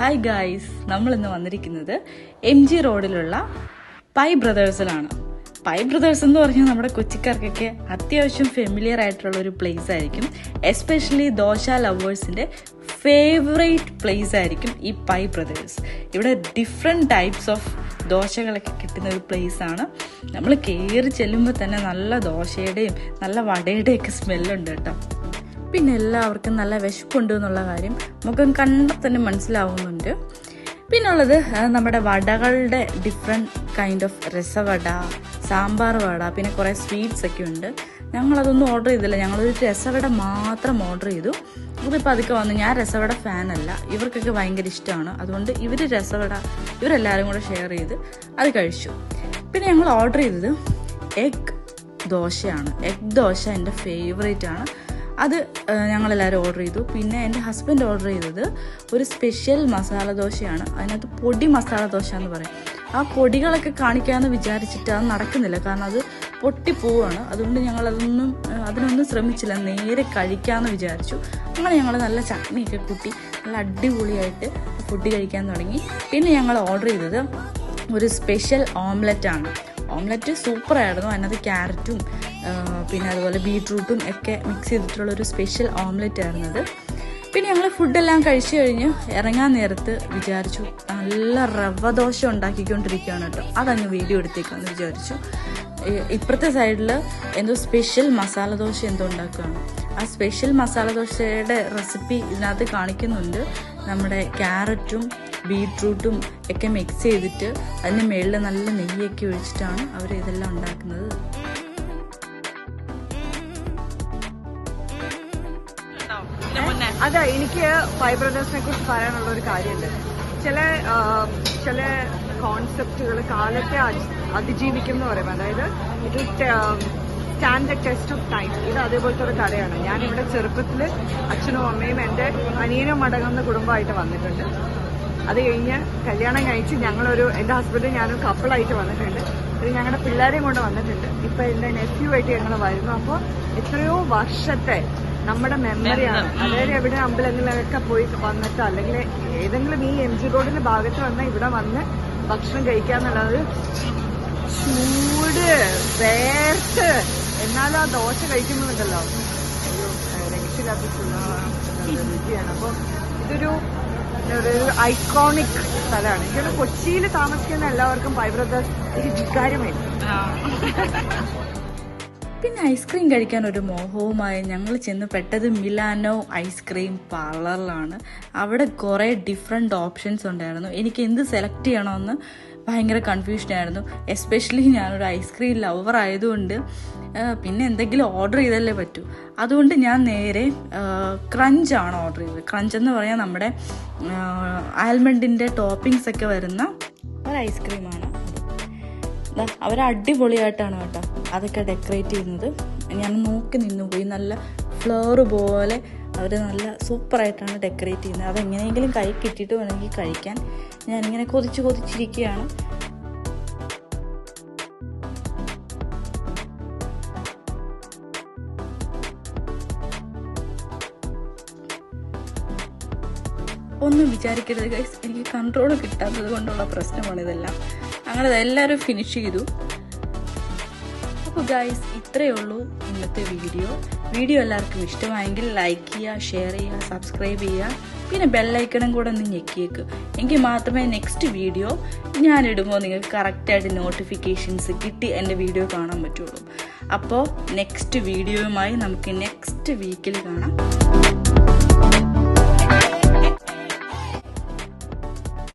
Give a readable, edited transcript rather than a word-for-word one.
Hi guys, നമ്മളിന്ന് വന്നിരിക്കുന്നത് MG റോഡിലുള്ള പൈ ബ്രദേഴ്സിലാണ്. പൈ ബ്രദേഴ്സ് എന്ന് പറഞ്ഞാൽ നമ്മുടെ കൊച്ചിക്കാർക്കൊക്കെ അത്യാവശ്യം ഫെമിലിയർ ആയിട്ടുള്ള ഒരു പ്ലേസ് ആയിരിക്കും. എസ്പെഷ്യലി ദോശ ലവേഴ്സിൻ്റെ ഫേവറേറ്റ് പ്ലേസ് ആയിരിക്കും ഈ പൈ ബ്രദേഴ്സ്. ഇവിടെ ഡിഫറെൻറ്റ് ടൈപ്സ് ഓഫ് ദോശകളൊക്കെ കിട്ടുന്ന ഒരു പ്ലേസാണ്. നമ്മൾ കയറി ചെല്ലുമ്പോൾ തന്നെ നല്ല ദോശയുടെയും നല്ല വടയുടെയൊക്കെ സ്മെല്ലുണ്ട് കേട്ടോ. പിന്നെ എല്ലാവർക്കും നല്ല വിശപ്പുണ്ട് എന്നുള്ള കാര്യം മുഖം കണ്ടാൽ തന്നെ മനസ്സിലാവുന്നുണ്ട്. പിന്നെ ഉള്ളത് നമ്മുടെ വടകളുടെ ഡിഫറെൻറ്റ് കൈൻഡ് ഓഫ് രസവട, സാമ്പാർ വട, പിന്നെ കുറേ സ്വീറ്റ്സ് ഒക്കെ ഉണ്ട്. ഞങ്ങളതൊന്നും ഓർഡർ ചെയ്തില്ല, ഞങ്ങളൊരു രസവട മാത്രം ഓർഡർ ചെയ്തു. അതിപ്പോൾ അതൊക്കെ വന്നു. ഞാൻ രസവട ഫാനല്ല, ഇവർക്കൊക്കെ ഭയങ്കര ഇഷ്ടമാണ്. അതുകൊണ്ട് ഇവരെല്ലാവരും കൂടെ ഷെയർ ചെയ്ത് അത് കഴിച്ചു. പിന്നെ ഞങ്ങൾ ഓർഡർ ചെയ്തത് എഗ് ദോശയാണ്. എഗ് ദോശ എൻ്റെ ഫേവറേറ്റ് ആണ്. അത് ഞങ്ങളെല്ലാവരും ഓർഡർ ചെയ്തു. പിന്നെ എൻ്റെ ഹസ്ബൻഡ് ഓർഡർ ചെയ്തത് ഒരു സ്പെഷ്യൽ മസാല ദോശയാണ്. അതിനകത്ത് പൊടി മസാല ദോശ എന്ന് പറയും. ആ പൊടികളൊക്കെ കാണിക്കാമെന്ന് വിചാരിച്ചിട്ട് അത് നടക്കുന്നില്ല, കാരണം അത് പൊട്ടിപ്പോവാണ്. അതുകൊണ്ട് അതിനൊന്നും ശ്രമിച്ചില്ല, നേരെ കഴിക്കാമെന്ന് വിചാരിച്ചു. അങ്ങനെ ഞങ്ങൾ നല്ല ചട്നിയൊക്കെ കൂട്ടി നല്ല അടിപൊളിയായിട്ട് ഫുഡ് കഴിക്കാൻ തുടങ്ങി. പിന്നെ ഞങ്ങൾ ഓർഡർ ചെയ്തത് ഒരു സ്പെഷ്യൽ ഓംലെറ്റാണ്. ഓംലെറ്റ് സൂപ്പറായിരുന്നു. അതിനകത്ത് ക്യാരറ്റും പിന്നെ അതുപോലെ ബീട്രൂട്ടും ഒക്കെ മിക്സ് ചെയ്തിട്ടുള്ള ഒരു സ്പെഷ്യൽ ഓംലെറ്റ് ആയിരുന്നു അത്. പിന്നെ ഞങ്ങൾ ഫുഡെല്ലാം കഴിച്ചു കഴിഞ്ഞ് ഇറങ്ങാൻ നേരത്ത് വിചാരിച്ചു നല്ല റവ ദോശ ഉണ്ടാക്കിക്കൊണ്ടിരിക്കുകയാണ് കേട്ടോ, അതങ്ങ് വീഡിയോ എടുത്തേക്കാന്ന് വിചാരിച്ചു. ഇപ്പുറത്തെ സൈഡിൽ എന്തോ സ്പെഷ്യൽ മസാല ദോശ എന്തോ ഉണ്ടാക്കുകയാണ്. ആ സ്പെഷ്യൽ മസാല ദോശയുടെ റെസിപ്പി ഇതിനകത്ത് കാണിക്കുന്നുണ്ട്. നമ്മുടെ ക്യാരറ്റും ബീട്രൂട്ടും ഒക്കെ മിക്സ് ചെയ്തിട്ട് അതിൻ്റെ മുകളിൽ നല്ല നെയ്യൊക്കെ ഒഴിച്ചിട്ടാണ് അവർ ഇതെല്ലാം ഉണ്ടാക്കുന്നത്. അതെ, എനിക്ക് പൈ ബ്രദേഴ്സിനെ കുറിച്ച് പറയാനുള്ള ഒരു കാര്യമുണ്ട്. ചില കോൺസെപ്റ്റുകൾ കാലത്തെ അതിജീവിക്കും എന്ന് പറയും. അതായത് ഇത് stand the test of time. ഇത് അതേപോലത്തെ ഒരു കടയാണ്. ഞാനിവിടെ ചെറുപ്പത്തിൽ അച്ഛനും അമ്മയും എൻ്റെ അനിയനും അടങ്ങുന്ന കുടുംബമായിട്ട് വന്നിട്ടുണ്ട്. അത് കഴിഞ്ഞ് കല്യാണം കഴിച്ച് എൻ്റെ ഹസ്ബൻഡും ഞാനും കപ്പിളായിട്ട് വന്നിട്ടുണ്ട്. ഇത് ഞങ്ങളുടെ പിള്ളേരെയും കൊണ്ട് വന്നിട്ടുണ്ട്. ഇപ്പം എൻ്റെ നെഫ്യൂ ആയിട്ട് ഞങ്ങൾ വരുന്നു. അപ്പോൾ എത്രയോ വർഷത്തെ നമ്മുടെ മെമ്മറിയാണ്. അതായത് എവിടെ അമ്പലങ്ങളിലൊക്കെ പോയി വന്നിട്ട് അല്ലെങ്കിൽ ഏതെങ്കിലും ഈ MG റോഡിന്റെ ഭാഗത്ത് വന്നാൽ ഇവിടെ വന്ന് ഭക്ഷണം കഴിക്കാന്നുള്ളത് ചൂട് വേർത്ത് എന്നാലും ആ ദോശ കഴിക്കുന്നുണ്ടല്ലോ, ഒരു രക്ഷയില്ലാത്ത രുചിയാണ്. അപ്പോൾ ഇതൊരു ഐക്കോണിക് സ്ഥലമാണ്. എനിക്കൊരു കൊച്ചിയിൽ താമസിക്കുന്ന എല്ലാവർക്കും പൈ ബ്രദേഴ്സ് ഒരു വികാരമായി. പിന്നെ ഐസ്ക്രീം കഴിക്കാൻ ഒരു മോഹവുമായി ഞങ്ങൾ ചെന്ന് പെട്ടത് മിലാനോ ഐസ്ക്രീം പാർലറിലാണ്. അവിടെ കുറേ ഡിഫറെൻറ്റ് ഓപ്ഷൻസ് ഉണ്ടായിരുന്നു. എനിക്ക് എന്ത് സെലക്ട് ചെയ്യണമെന്ന് ഭയങ്കര കൺഫ്യൂഷനായിരുന്നു. എസ്പെഷ്യലി ഞാനൊരു ഐസ്ക്രീം ലവർ ആയതുകൊണ്ട് പിന്നെ എന്തെങ്കിലും ഓർഡർ ചെയ്തല്ലേ പറ്റൂ. അതുകൊണ്ട് ഞാൻ നേരെ ക്രഞ്ചാണ് ഓർഡർ ചെയ്തത്. ക്രഞ്ച് എന്ന് പറയാൻ നമ്മുടെ ആൽമണ്ടിൻ്റെ ടോപ്പിങ്സ് ഒക്കെ വരുന്ന ഒരു ഐസ്ക്രീമാണ്. അവർ അടിപൊളിയായിട്ടാണ് കേട്ടോ അതൊക്കെ ഡെക്കറേറ്റ് ചെയ്യുന്നത്. ഞാൻ നോക്കി നിന്നുപോയി. നല്ല ഫ്ലവർ പോലെ അവർ നല്ല സൂപ്പറായിട്ടാണ് ഡെക്കറേറ്റ് ചെയ്യുന്നത്. അതെങ്ങനെയെങ്കിലും കൈ കിട്ടിയിട്ട് വേണമെങ്കിൽ കഴിക്കാൻ ഞാനിങ്ങനെ കൊതിച്ചിരിക്കുകയാണ്. ഒന്നും വിചാരിക്കരുത് ഗൈസ്, എനിക്ക് കൺട്രോൾ കിട്ടാത്തത് കൊണ്ടുള്ള പ്രശ്നമാണ് ഇതെല്ലാം. അങ്ങനെ എല്ലാവരും ഫിനിഷ് ചെയ്തു. അപ്പോൾ ഗൈസ്, ഇത്രയേ ഉള്ളൂ ഇന്നത്തെ വീഡിയോ എല്ലാവർക്കും ഇഷ്ടമായെങ്കിൽ ലൈക്ക് ചെയ്യുക, ഷെയർ ചെയ്യുക, സബ്സ്ക്രൈബ് ചെയ്യുക. പിന്നെ ബെല്ലൈക്കണും കൂടെ ഒന്ന് ഞെക്കിയേക്ക്. എങ്കിൽ മാത്രമേ നെക്സ്റ്റ് വീഡിയോ ഞാനിടുമ്പോൾ നിങ്ങൾക്ക് കറക്റ്റായിട്ട് നോട്ടിഫിക്കേഷൻസ് കിട്ടി എൻ്റെ വീഡിയോ കാണാൻ പറ്റുള്ളൂ. അപ്പോൾ നെക്സ്റ്റ് വീഡിയോയുമായി നമുക്ക് നെക്സ്റ്റ് വീക്കിൽ കാണാം.